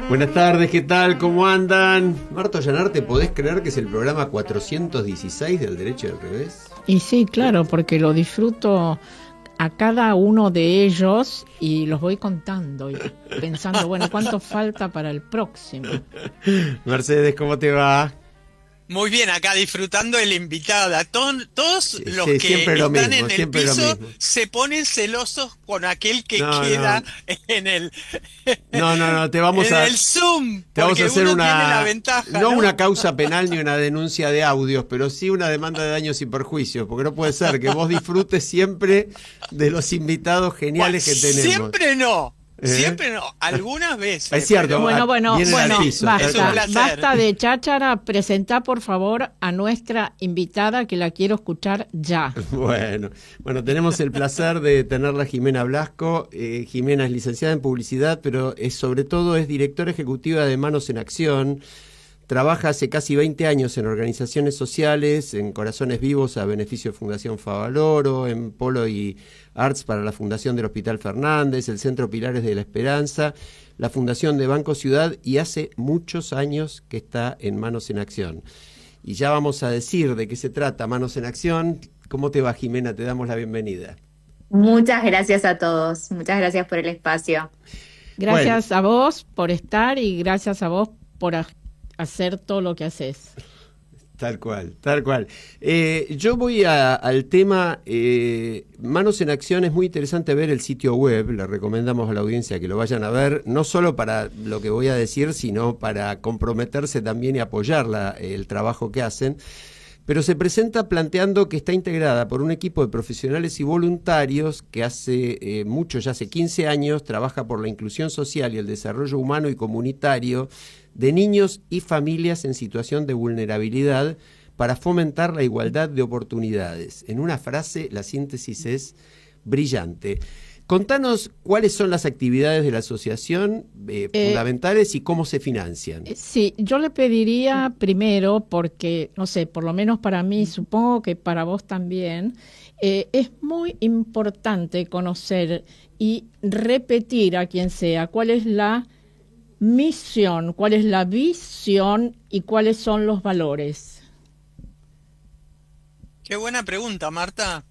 Buenas tardes, ¿qué tal? ¿Cómo andan? Marto Llanarte, ¿podés creer que es el programa 416 del Derecho y del Revés? Y sí, claro, porque lo disfruto a cada uno de ellos y los voy contando y pensando, bueno, ¿cuánto falta para el próximo? Mercedes, ¿cómo te va? Muy bien, acá disfrutando el invitado. Todos los Sí, que siempre lo están mismo, en el siempre lo piso mismo. se ponen celosos con aquel que No, queda en el no, te vamos en a el Zoom, a porque hacer uno tiene la ventaja, no ¿no? una causa penal ni una denuncia de audios, pero sí una demanda de daños y perjuicios, porque no puede ser que vos disfrutes siempre de los invitados geniales que tenemos. Siempre no. ¿Eh? Siempre no, algunas veces. Es cierto. pero Bueno, vienen al piso. es un placer. basta de cháchara, presentá por favor a nuestra invitada que la quiero escuchar ya. Bueno, tenemos el placer de tenerla Jimena Blasco. Jimena es licenciada en publicidad, pero sobre todo es directora ejecutiva de Manos en Acción. Trabaja hace casi 20 años en organizaciones sociales, en Corazones Vivos a beneficio de Fundación Favaloro, en Polo y Arts para la Fundación del Hospital Fernández, el Centro Pilares de la Esperanza, la Fundación de Banco Ciudad, y hace muchos años que está en Manos en Acción. Y ya vamos a decir de qué se trata Manos en Acción. ¿Cómo te va, Jimena? Te damos la bienvenida. Muchas gracias a todos, muchas gracias por el espacio. Gracias a vos por estar y gracias a vos por hacer todo lo que haces. Tal cual, tal cual. Yo voy al tema, Manos en Acción. Es muy interesante ver el sitio web, le recomendamos a la audiencia que lo vayan a ver, no solo para lo que voy a decir, sino para comprometerse también y apoyar el trabajo que hacen. Pero se presenta planteando que está integrada por un equipo de profesionales y voluntarios que hace ya hace 15 años, trabaja por la inclusión social y el desarrollo humano y comunitario de niños y familias en situación de vulnerabilidad para fomentar la igualdad de oportunidades. En una frase, la síntesis es brillante. Contanos cuáles son las actividades de la asociación fundamentales y cómo se financian. Sí, yo le pediría primero, porque, no sé, por lo menos para mí, supongo que para vos también, es muy importante conocer y repetir a quien sea cuál es la misión, cuál es la visión y cuáles son los valores. Qué buena pregunta, Marta.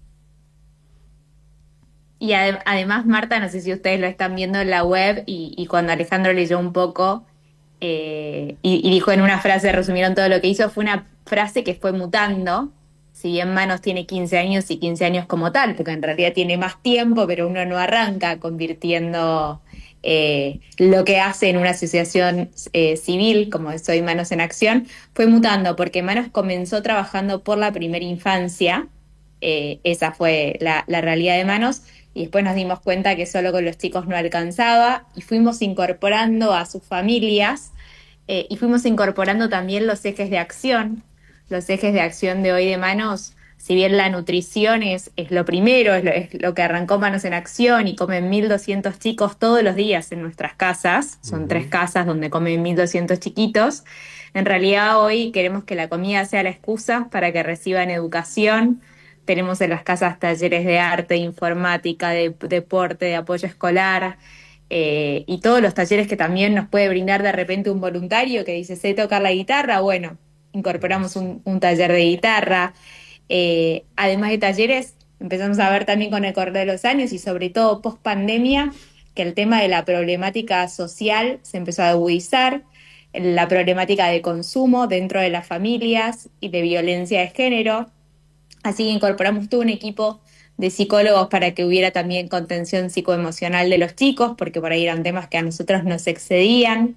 Y además, Marta, no sé si ustedes lo están viendo en la web y cuando Alejandro leyó un poco y dijo en una frase, resumieron todo lo que hizo, fue una frase que fue mutando. Si bien Manos tiene 15 años y 15 años como tal, porque en realidad tiene más tiempo, pero uno no arranca convirtiendo lo que hace en una asociación civil, como es hoy Manos en Acción, fue mutando, porque Manos comenzó trabajando por la primera infancia, esa fue la realidad de Manos, y después nos dimos cuenta que solo con los chicos no alcanzaba, y fuimos incorporando a sus familias, y fuimos incorporando también los ejes de acción. Los ejes de acción de hoy de Manos, si bien la nutrición es lo primero, es lo que arrancó Manos en Acción, y comen 1.200 chicos todos los días en nuestras casas, son 3 casas donde comen 1.200 chiquitos. En realidad hoy queremos que la comida sea la excusa para que reciban educación. Tenemos en las casas talleres de arte, informática, de deporte, de apoyo escolar, y todos los talleres que también nos puede brindar de repente un voluntario que dice, sé tocar la guitarra, bueno, incorporamos un taller de guitarra. Además de talleres, empezamos a ver también con el correr de los años y sobre todo post pandemia, que el tema de la problemática social se empezó a agudizar, la problemática de consumo dentro de las familias y de violencia de género. Así que incorporamos todo un equipo de psicólogos para que hubiera también contención psicoemocional de los chicos, porque por ahí eran temas que a nosotros nos excedían.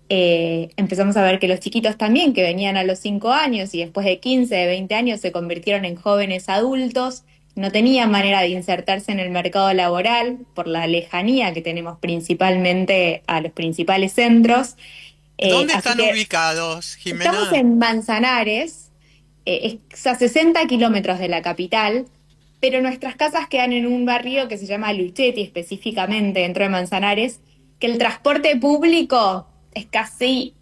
Empezamos a ver que los chiquitos también, que venían a los 5 años y después de 15, de 20 años se convirtieron en jóvenes adultos, no tenían manera de insertarse en el mercado laboral por la lejanía que tenemos principalmente a los principales centros. ¿Dónde Así están que ubicados, Jimena? estamos en Manzanares, es a 60 kilómetros de la capital, pero nuestras casas quedan en un barrio que se llama Luchetti, específicamente dentro de Manzanares, que el transporte público es casi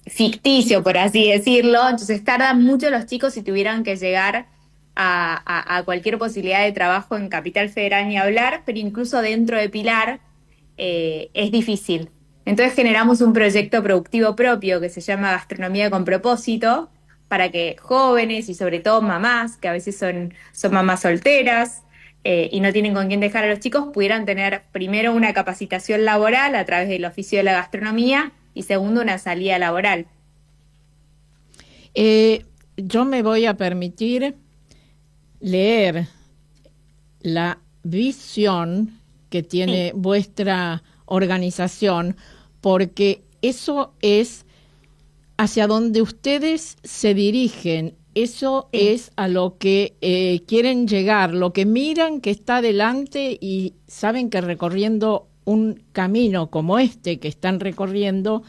ficticio, por así decirlo. Entonces tardan mucho los chicos si tuvieran que llegar a cualquier posibilidad de trabajo en Capital Federal ni hablar, pero incluso dentro de Pilar es difícil. Entonces generamos un proyecto productivo propio que se llama Gastronomía con Propósito, para que jóvenes y sobre todo mamás, que a veces son mamás solteras y no tienen con quién dejar a los chicos, pudieran tener primero una capacitación laboral a través del oficio de la gastronomía y segundo una salida laboral. Yo me voy a permitir leer la visión que tiene vuestra organización, porque eso es hacia donde ustedes se dirigen, eso es a lo que quieren llegar, lo que miran que está adelante y saben que recorriendo un camino como este que están recorriendo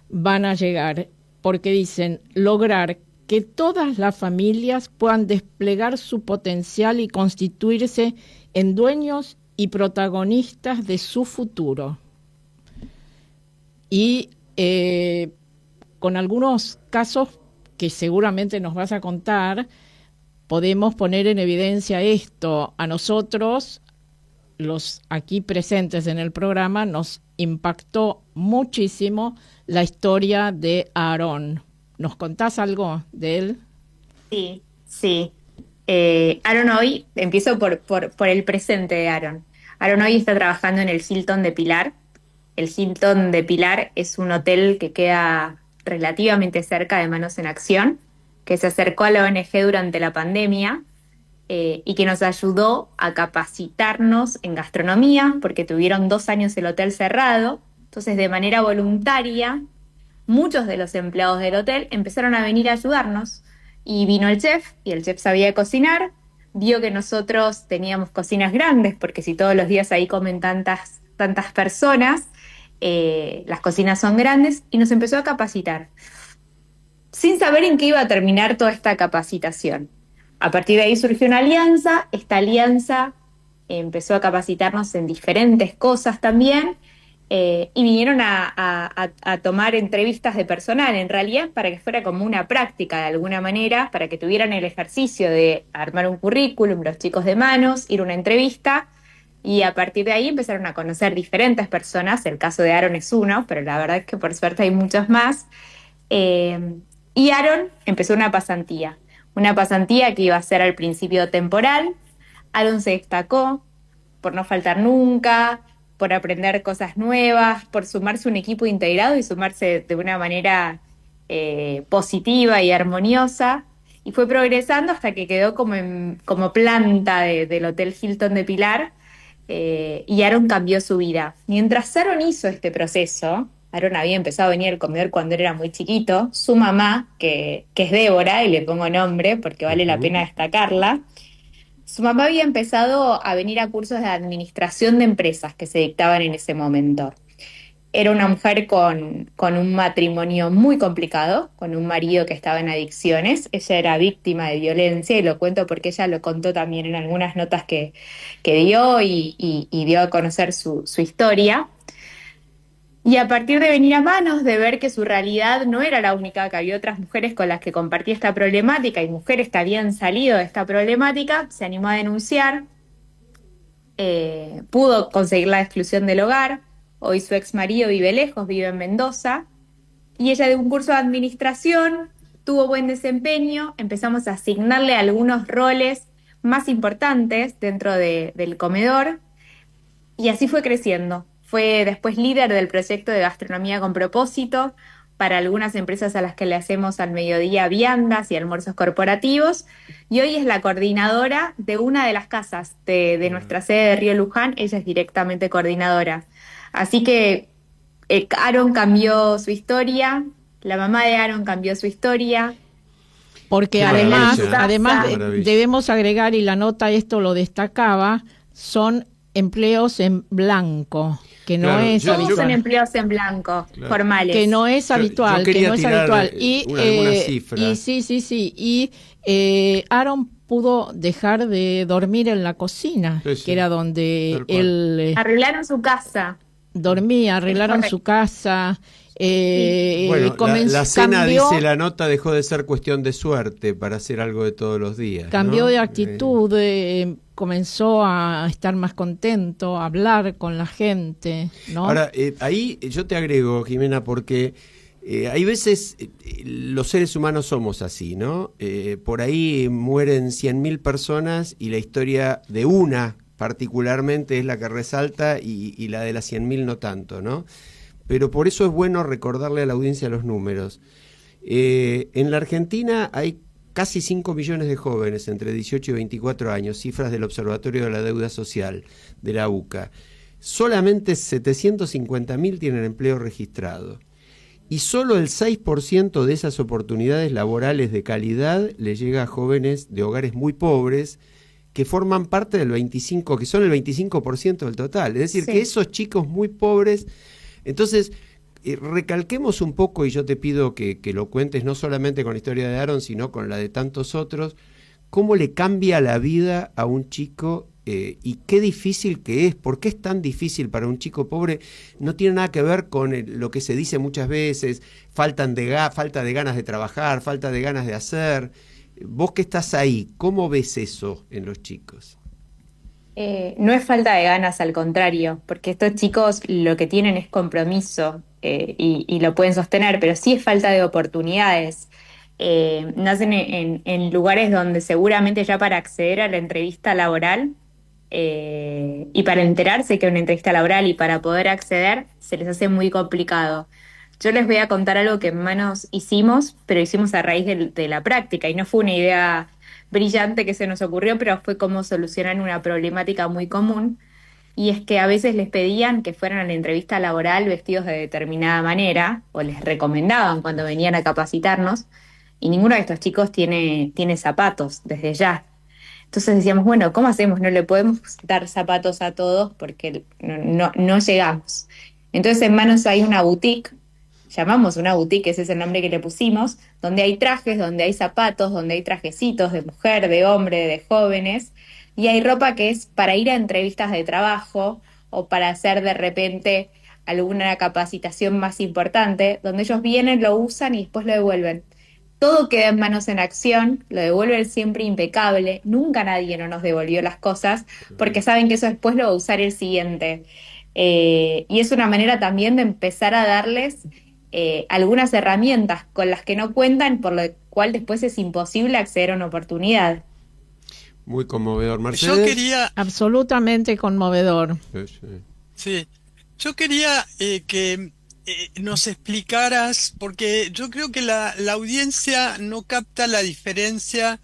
van a llegar, porque dicen lograr que todas las familias puedan desplegar su potencial y constituirse en dueños y protagonistas de su futuro. Y con algunos casos que seguramente nos vas a contar, podemos poner en evidencia esto. A nosotros, los aquí presentes en el programa, nos impactó muchísimo la historia de Aarón. ¿Nos contás algo de él? Sí, sí. Aaron hoy, empiezo por el presente de Aaron. Aaron hoy está trabajando en el Hilton de Pilar. El Hilton de Pilar es un hotel que queda relativamente cerca de Manos en Acción, que se acercó a la ONG durante la pandemia y que nos ayudó a capacitarnos en gastronomía, porque tuvieron 2 años el hotel cerrado. Entonces, de manera voluntaria, muchos de los empleados del hotel empezaron a venir a ayudarnos. Y vino el chef, y el chef sabía cocinar, vio que nosotros teníamos cocinas grandes, porque si todos los días ahí comen tantas personas, las cocinas son grandes, y nos empezó a capacitar, sin saber en qué iba a terminar toda esta capacitación. A partir de ahí surgió una alianza, esta alianza empezó a capacitarnos en diferentes cosas también, y vinieron a tomar entrevistas de personal, en realidad para que fuera como una práctica de alguna manera, para que tuvieran el ejercicio de armar un currículum, los chicos de Manos, ir a una entrevista, y a partir de ahí empezaron a conocer diferentes personas. El caso de Aaron es uno, pero la verdad es que por suerte hay muchos más. Y Aaron empezó una pasantía que iba a ser al principio temporal. Aaron se destacó por no faltar nunca, por aprender cosas nuevas, por sumarse a un equipo integrado y sumarse de una manera positiva y armoniosa, y fue progresando hasta que quedó como planta del Hotel Hilton de Pilar, y Aaron cambió su vida. Mientras Aaron hizo este proceso, Aaron había empezado a venir al comedor cuando era muy chiquito. Su mamá, que es Débora, y le pongo nombre porque vale la pena destacarla, su mamá había empezado a venir a cursos de administración de empresas que se dictaban en ese momento. Era una mujer con un matrimonio muy complicado, con un marido que estaba en adicciones. Ella era víctima de violencia, y lo cuento porque ella lo contó también en algunas notas que dio y dio a conocer su historia. Y a partir de venir a Manos, de ver que su realidad no era la única, que había otras mujeres con las que compartía esta problemática y mujeres que habían salido de esta problemática, se animó a denunciar, pudo conseguir la exclusión del hogar. Hoy su ex marido vive lejos, vive en Mendoza, y ella de un curso de administración tuvo buen desempeño. Empezamos a asignarle algunos roles más importantes dentro del comedor, y así fue creciendo. Fue después líder del proyecto de Gastronomía con Propósito para algunas empresas a las que le hacemos al mediodía viandas y almuerzos corporativos, y hoy es la coordinadora de una de las casas de nuestra sede de Río Luján. Ella es directamente coordinadora. Así que Aaron cambió su historia, la mamá de Aaron cambió su historia. Porque además debemos agregar, y la nota esto lo destacaba, son empleos en blanco, que no es habitual. Son empleos en blanco, formales. Que no es habitual, que no es habitual. Alguna cifra. Y sí. Y Aaron pudo dejar de dormir en la cocina, que era donde él... Arreglaron su casa. dormía, arreglaron correcto. su casa. Bueno, la cena, cambió, dice la nota, dejó de ser cuestión de suerte para hacer algo de todos los días, cambió ¿no? de actitud, comenzó a estar más contento, a hablar con la gente, ¿no? Ahora, ahí yo te agrego, Jimena, porque hay veces los seres humanos somos así, ¿no? Por ahí mueren 100.000 personas y la historia de una particularmente es la que resalta y la de las 100.000 no tanto, ¿no? Pero por eso es bueno recordarle a la audiencia los números. En la Argentina hay casi 5 millones de jóvenes entre 18 y 24 años, cifras del Observatorio de la Deuda Social, de la UCA. Solamente 750.000 tienen empleo registrado. Y solo el 6% de esas oportunidades laborales de calidad le llega a jóvenes de hogares muy pobres, que forman parte del 25%, que son el 25% del total. Es decir, Sí. que esos chicos muy pobres... Entonces, recalquemos un poco, y yo te pido que lo cuentes no solamente con la historia de Aaron, sino con la de tantos otros, cómo le cambia la vida a un chico y qué difícil que es. ¿Por qué es tan difícil para un chico pobre? No tiene nada que ver con lo que se dice muchas veces, falta de ganas de trabajar, falta de ganas de hacer. Vos que estás ahí, ¿cómo ves eso en los chicos? No es falta de ganas, al contrario, porque estos chicos lo que tienen es compromiso y lo pueden sostener, pero sí es falta de oportunidades. Nacen en lugares donde seguramente ya para acceder a la entrevista laboral y para enterarse que hay una entrevista laboral y para poder acceder se les hace muy complicado. Yo les voy a contar algo que en Manos hicimos, pero hicimos a raíz de la práctica y no fue una idea brillante que se nos ocurrió, pero fue cómo solucionar una problemática muy común. Y es que a veces les pedían que fueran a la entrevista laboral vestidos de determinada manera, o les recomendaban cuando venían a capacitarnos, y ninguno de estos chicos tiene zapatos desde ya. Entonces decíamos, bueno, ¿cómo hacemos? No le podemos dar zapatos a todos porque no llegamos. Entonces en Manos hay una boutique, llamamos una boutique, ese es el nombre que le pusimos, donde hay trajes, donde hay zapatos, donde hay trajecitos de mujer, de hombre, de jóvenes, y hay ropa que es para ir a entrevistas de trabajo o para hacer de repente alguna capacitación más importante, donde ellos vienen, lo usan y después lo devuelven. Todo queda en Manos en Acción, lo devuelven siempre impecable, nunca nadie no nos devolvió las cosas porque saben que eso después lo va a usar el siguiente. Y es una manera también de empezar a darles algunas herramientas con las que no cuentan, por lo cual después es imposible acceder a una oportunidad. Muy conmovedor, Yo Mercedes. quería, Absolutamente conmovedor. Sí, sí. sí, yo quería que nos explicaras, porque yo creo que la audiencia no capta la diferencia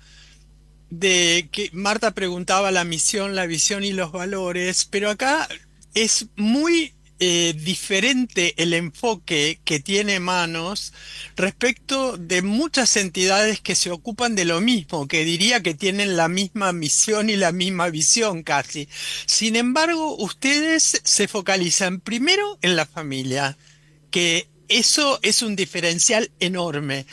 de que Marta preguntaba la misión, la visión y los valores, pero acá es muy diferente el enfoque que tiene Manos respecto de muchas entidades que se ocupan de lo mismo, que diría que tienen la misma misión y la misma visión casi. Sin embargo, ustedes se focalizan primero en la familia, que eso es un diferencial enorme.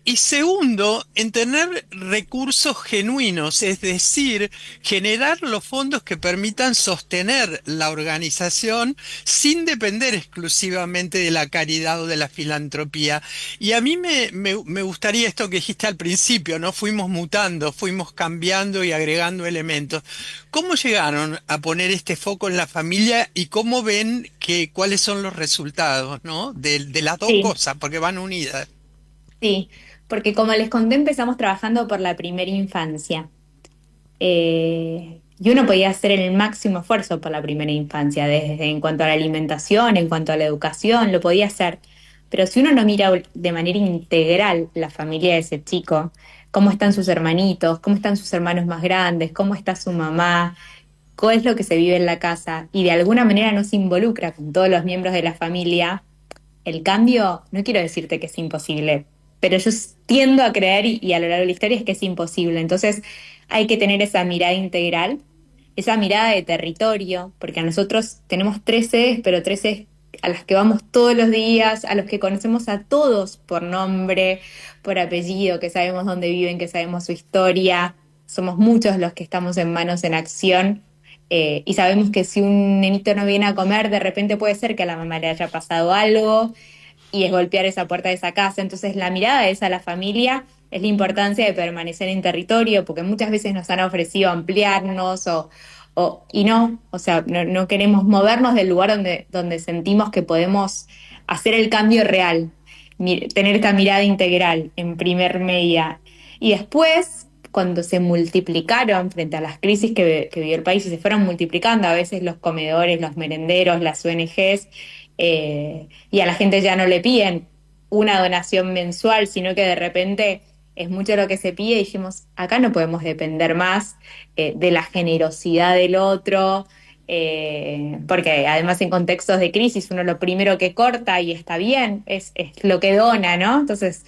Y segundo, en tener recursos genuinos, es decir, generar los fondos que permitan sostener la organización sin depender exclusivamente de la caridad o de la filantropía. Y a mí me gustaría esto que dijiste al principio, ¿no? Fuimos mutando, fuimos cambiando y agregando elementos. ¿Cómo llegaron a poner este foco en la familia y cómo ven cuáles son los resultados, ¿no? De las dos Sí, cosas, porque van unidas. sí, porque como les conté, empezamos trabajando por la primera infancia. Y uno podía hacer el máximo esfuerzo por la primera infancia, desde en cuanto a la alimentación, en cuanto a la educación, lo podía hacer. Pero si uno no mira de manera integral la familia de ese chico, cómo están sus hermanitos, cómo están sus hermanos más grandes, cómo está su mamá, qué es lo que se vive en la casa, y de alguna manera no se involucra con todos los miembros de la familia, el cambio, no quiero decirte que es imposible, pero yo tiendo a creer y a lo largo de la historia es que es imposible. Entonces hay que tener esa mirada integral, esa mirada de territorio, porque a nosotros tenemos 3 sedes, pero 3 sedes a las que vamos todos los días, a los que conocemos a todos por nombre, por apellido, que sabemos dónde viven, que sabemos su historia. Somos muchos los que estamos en Manos en Acción Y sabemos que si un nenito no viene a comer, de repente puede ser que a la mamá le haya pasado algo y es golpear esa puerta de esa casa. Entonces la mirada es a la familia, es la importancia de permanecer en territorio, porque muchas veces nos han ofrecido ampliarnos y no, o sea, no queremos movernos del lugar donde sentimos que podemos hacer el cambio real, tener esta mirada integral en primer medida. Y después, cuando se multiplicaron frente a las crisis que vivió el país y se fueron multiplicando, a veces los comedores, los merenderos, las ONGs, y a la gente ya no le piden una donación mensual, sino que de repente es mucho lo que se pide y dijimos, acá no podemos depender más de la generosidad del otro, porque además en contextos de crisis uno lo primero que corta y está bien es lo que dona, ¿no? Entonces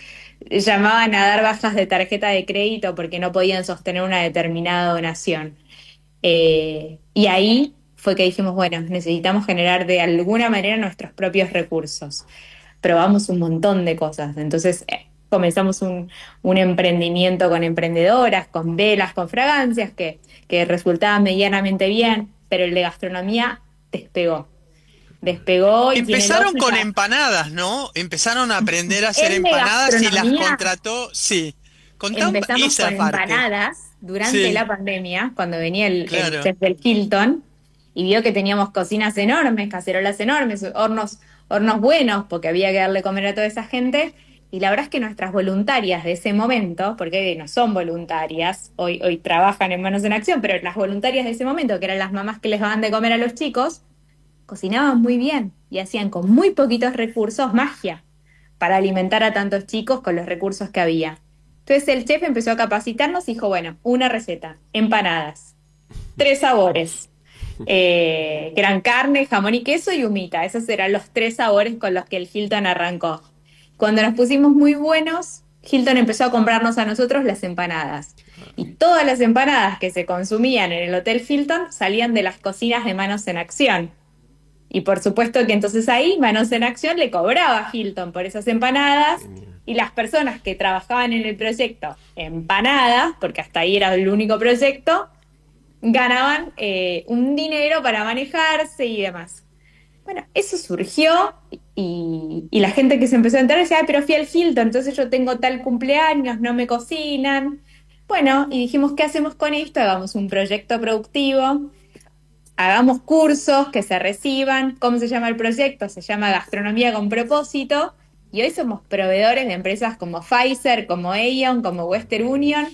llamaban a dar bajas de tarjeta de crédito porque no podían sostener una determinada donación. Y ahí fue que dijimos, bueno, necesitamos generar de alguna manera nuestros propios recursos. Probamos un montón de cosas. Entonces comenzamos un emprendimiento con emprendedoras, con velas, con fragancias, que resultaban medianamente bien, pero el de gastronomía despegó. Despegó y tiene Empezaron con lógica. empanadas, ¿no? Empezaron a aprender a hacer El de empanadas y las gastronomía contrató, sí. Contame empezamos esa con parte. empanadas durante Sí, la pandemia, cuando venía el claro. chef del Hilton y vio que teníamos cocinas enormes, cacerolas enormes, hornos buenos, porque había que darle comer a toda esa gente. Y la verdad es que nuestras voluntarias de ese momento, porque no son voluntarias, hoy trabajan en Manos en Acción, pero las voluntarias de ese momento, que eran las mamás que les daban de comer a los chicos, cocinaban muy bien y hacían con muy poquitos recursos magia para alimentar a tantos chicos con los recursos que había. Entonces el chef empezó a capacitarnos y dijo, bueno, una receta, empanadas, 3 sabores, que eran carne, jamón y queso y humita. Esos eran los 3 sabores con los que el Hilton arrancó. Cuando nos pusimos muy buenos, Hilton empezó a comprarnos a nosotros las empanadas. Y todas las empanadas que se consumían en el Hotel Hilton salían de las cocinas de Manos en Acción. Y por supuesto que entonces ahí Manos en Acción le cobraba a Hilton por esas empanadas Genial. y las personas que trabajaban en el proyecto empanadas, porque hasta ahí era el único proyecto, ganaban un dinero para manejarse y demás. Bueno, eso surgió y la gente que se empezó a enterar decía, "Ay, pero fui al Hilton, entonces yo tengo tal cumpleaños, no me cocinan". Bueno, y dijimos, ¿qué hacemos con esto? Hagamos un proyecto productivo, hagamos cursos que se reciban. ¿Cómo se llama el proyecto? Se llama Gastronomía con Propósito. Y hoy somos proveedores de empresas como Pfizer, como Aeon, como Western Union,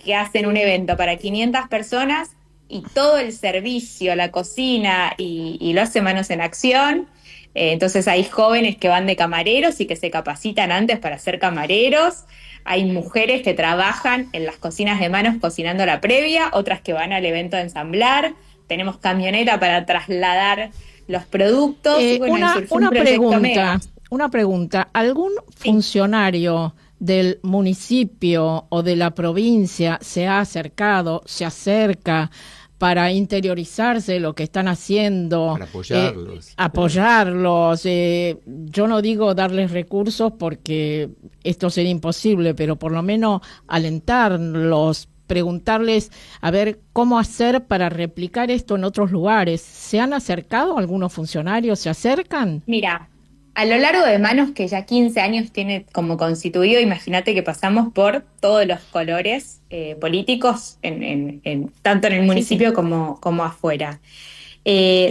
que hacen un evento para 500 personas y todo el servicio, la cocina y lo hace Manos en Acción. Entonces hay jóvenes que van de camareros y que se capacitan antes para ser camareros. Hay mujeres que trabajan en las cocinas de Manos cocinando la previa, otras que van al evento a ensamblar. Tenemos camioneta para trasladar los productos y bueno, y surgió un proyecto mega. Una pregunta. ¿Algún Sí. funcionario del municipio o de la provincia se ha acercado, se acerca para interiorizarse lo que están haciendo, Para apoyarlos. apoyarlos? Yo no digo darles recursos porque esto sería imposible, pero por lo menos alentarlos, preguntarles a ver cómo hacer para replicar esto en otros lugares. ¿Se han acercado algunos funcionarios? ¿Se acercan? Mira, a lo largo de Manos, que ya 15 años tiene como constituido, imagínate que pasamos por todos los colores políticos, tanto en el Sí, sí. municipio como afuera.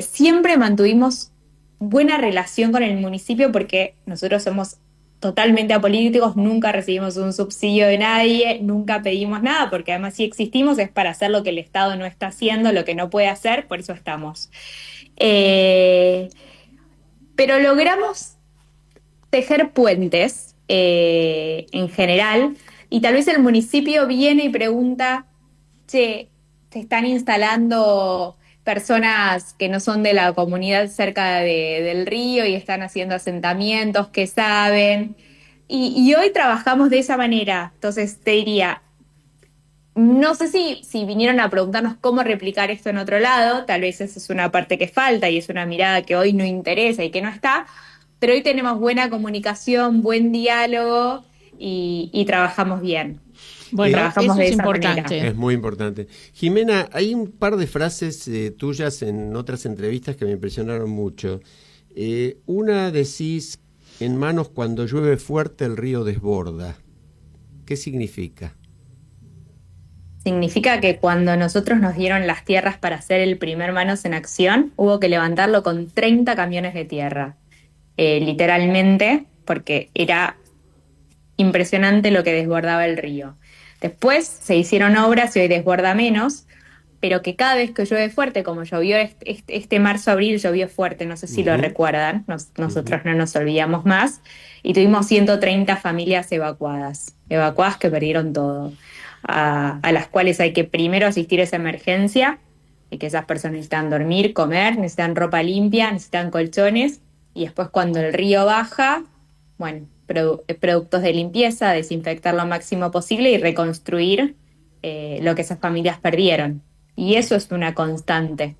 Siempre mantuvimos buena relación con el municipio porque nosotros somos totalmente apolíticos, nunca recibimos un subsidio de nadie, nunca pedimos nada, porque además si existimos es para hacer lo que el Estado no está haciendo, lo que no puede hacer, por eso estamos. Eh, pero logramos tejer puentes en general y tal vez el municipio viene y pregunta, che, se están instalando personas que no son de la comunidad cerca del río y están haciendo asentamientos, que saben. Y hoy trabajamos de esa manera. Entonces te diría, no sé si vinieron a preguntarnos cómo replicar esto en otro lado, tal vez esa es una parte que falta y es una mirada que hoy no interesa y que no está, pero hoy tenemos buena comunicación, buen diálogo y trabajamos bien. Bueno, trabajamos eso de es esa importante. manera. Es muy importante. Jimena, hay un par de frases tuyas en otras entrevistas que me impresionaron mucho. Una decís, en Manos, cuando llueve fuerte el río desborda. ¿Qué significa? Significa que cuando nosotros nos dieron las tierras para hacer el primer Manos en Acción, hubo que levantarlo con 30 camiones de tierra, literalmente, porque era impresionante lo que desbordaba el río. Después se hicieron obras y hoy desborda menos, pero que cada vez que llueve fuerte, como llovió este marzo-abril, llovió fuerte, no sé si lo recuerdan, nosotros no nos olvidamos más, y tuvimos 130 familias evacuadas que perdieron todo, a las cuales hay que primero asistir a esa emergencia, y que esas personas necesitan dormir, comer, necesitan ropa limpia, necesitan colchones, y después cuando el río baja, bueno, productos de limpieza, desinfectar lo máximo posible y reconstruir lo que esas familias perdieron. Y eso es una constante.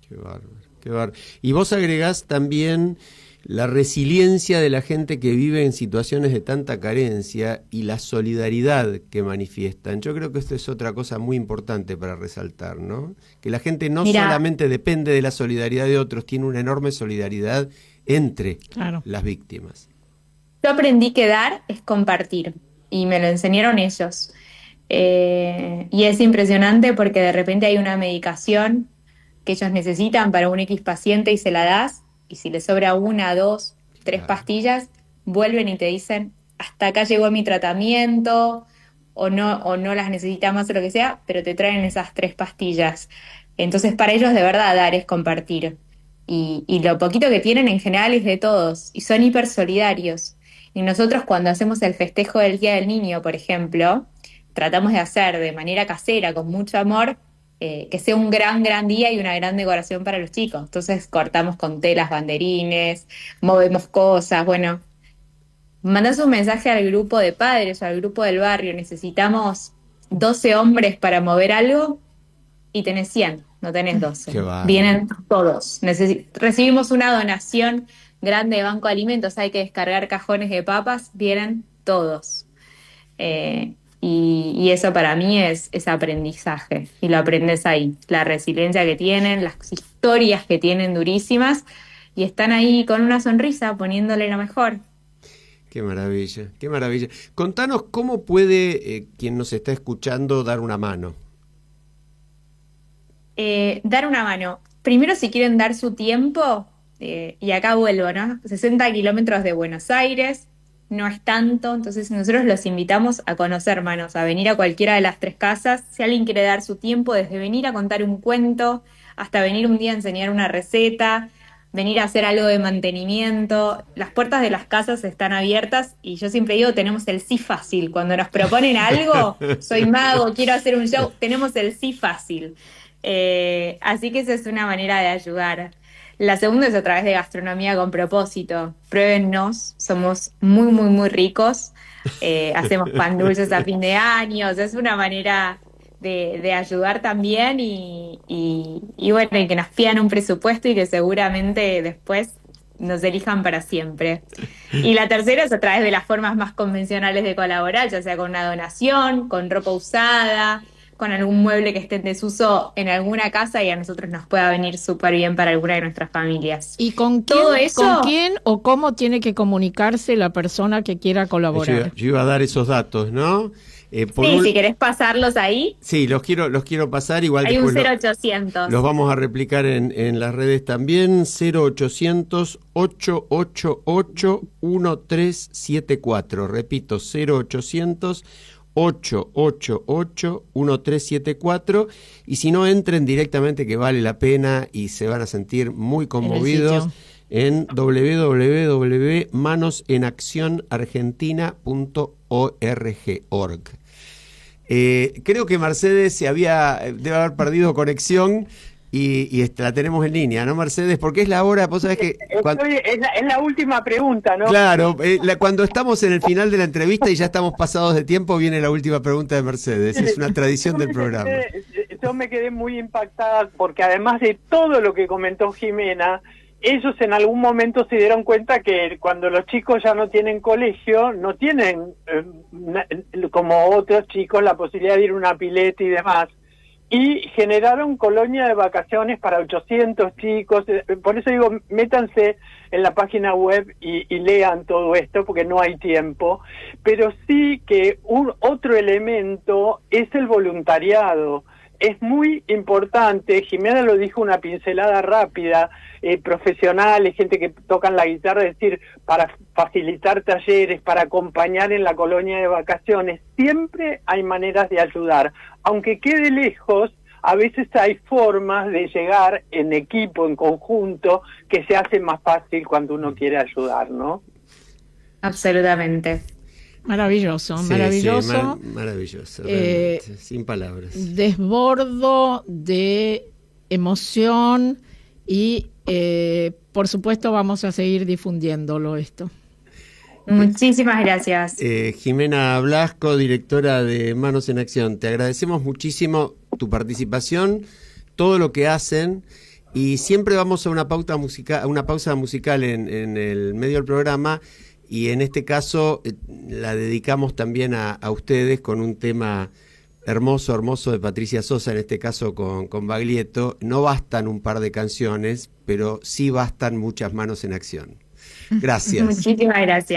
Qué bárbaro, qué bárbaro. Y vos agregás también la resiliencia de la gente que vive en situaciones de tanta carencia y la solidaridad que manifiestan. Yo creo que esto es otra cosa muy importante para resaltar, ¿no? Que la gente no solamente depende de la solidaridad de otros, tiene una enorme solidaridad entre las víctimas. Yo aprendí que dar es compartir y me lo enseñaron ellos. Y es impresionante porque de repente hay una medicación que ellos necesitan para un X paciente y se la das, y si les sobra 1, 2, 3 pastillas, vuelven y te dicen, hasta acá llegó mi tratamiento, o no las necesita más o lo que sea, pero te traen esas 3 pastillas. Entonces para ellos de verdad dar es compartir. Y lo poquito que tienen en general es de todos, y son hiper solidarios. Y nosotros cuando hacemos el festejo del Día del Niño, por ejemplo, tratamos de hacer de manera casera, con mucho amor, que sea un gran día y una gran decoración para los chicos. Entonces cortamos con telas banderines, movemos cosas, bueno. Mandás un mensaje al grupo de padres o al grupo del barrio, necesitamos 12 hombres para mover algo, y tenés 100, no tenés 12. Vienen todos. Recibimos una donación grande de Banco de Alimentos, hay que descargar cajones de papas, vienen todos. Y eso para mí es aprendizaje, y lo aprendes ahí, la resiliencia que tienen, las historias que tienen durísimas, y están ahí con una sonrisa poniéndole lo mejor. Qué maravilla, qué maravilla. Contanos cómo puede quien nos está escuchando dar una mano. Dar una mano. Primero, si quieren dar su tiempo, y acá vuelvo, ¿no? 60 kilómetros de Buenos Aires, no es tanto, entonces nosotros los invitamos a conocer Manos, a venir a cualquiera de las 3 casas. Si alguien quiere dar su tiempo, desde venir a contar un cuento, hasta venir un día a enseñar una receta, venir a hacer algo de mantenimiento, las puertas de las casas están abiertas, y yo siempre digo, tenemos el sí fácil. Cuando nos proponen algo, soy mago, quiero hacer un show, tenemos el sí fácil. Así que esa es una manera de ayudar. La segunda es a través de gastronomía con propósito. Pruébennos, somos muy ricos. Hacemos pan dulces a fin de año. Es una manera de ayudar también, y bueno, y que nos pidan un presupuesto y que seguramente después nos elijan para siempre. Y la tercera es a través de las formas más convencionales de colaborar, ya sea con una donación, con ropa usada, con algún mueble que esté en desuso en alguna casa y a nosotros nos pueda venir súper bien para alguna de nuestras familias. ¿Y con quién o cómo tiene que comunicarse la persona que quiera colaborar? Yo iba a dar esos datos, ¿no? Si querés pasarlos ahí. Sí, los quiero pasar, igual hay un 0800. Los vamos a replicar en las redes también. 0800 888 1374. Repito, 0800 888 1374, y si no, entren directamente, que vale la pena y se van a sentir muy conmovidos en www.manosenaccionargentina.org. Creo que Mercedes debe haber perdido conexión y la tenemos en línea, ¿no, Mercedes? Porque es la hora, vos sabés que... Es la última pregunta, ¿no? Claro, cuando estamos en el final de la entrevista y ya estamos pasados de tiempo, viene la última pregunta de Mercedes. Es una tradición del programa. Yo me quedé muy impactada porque además de todo lo que comentó Jimena, ellos en algún momento se dieron cuenta que cuando los chicos ya no tienen colegio, no tienen como otros chicos la posibilidad de ir a una pileta y demás, y generaron colonia de vacaciones para 800 chicos. Por eso digo, métanse en la página web y lean todo esto, porque no hay tiempo, pero sí que otro elemento es el voluntariado. Es muy importante, Jimena lo dijo, una pincelada rápida, profesionales, gente que tocan la guitarra, es decir, para facilitar talleres, para acompañar en la colonia de vacaciones, siempre hay maneras de ayudar. Aunque quede lejos, a veces hay formas de llegar en equipo, en conjunto, que se hace más fácil cuando uno quiere ayudar, ¿no? Absolutamente. Maravilloso, Sí, maravilloso. sí, maravilloso, realmente, sin palabras. Desbordo de emoción y por supuesto vamos a seguir difundiéndolo esto. Muchísimas gracias. Jimena Blasco, directora de Manos en Acción, te agradecemos muchísimo tu participación, todo lo que hacen, y siempre vamos a una pausa musical en el medio del programa, y en este caso la dedicamos también a ustedes con un tema hermoso, hermoso de Patricia Sosa, en este caso con Baglietto. No bastan un par de canciones, pero sí bastan muchas manos en acción. Gracias. Muchísimas gracias.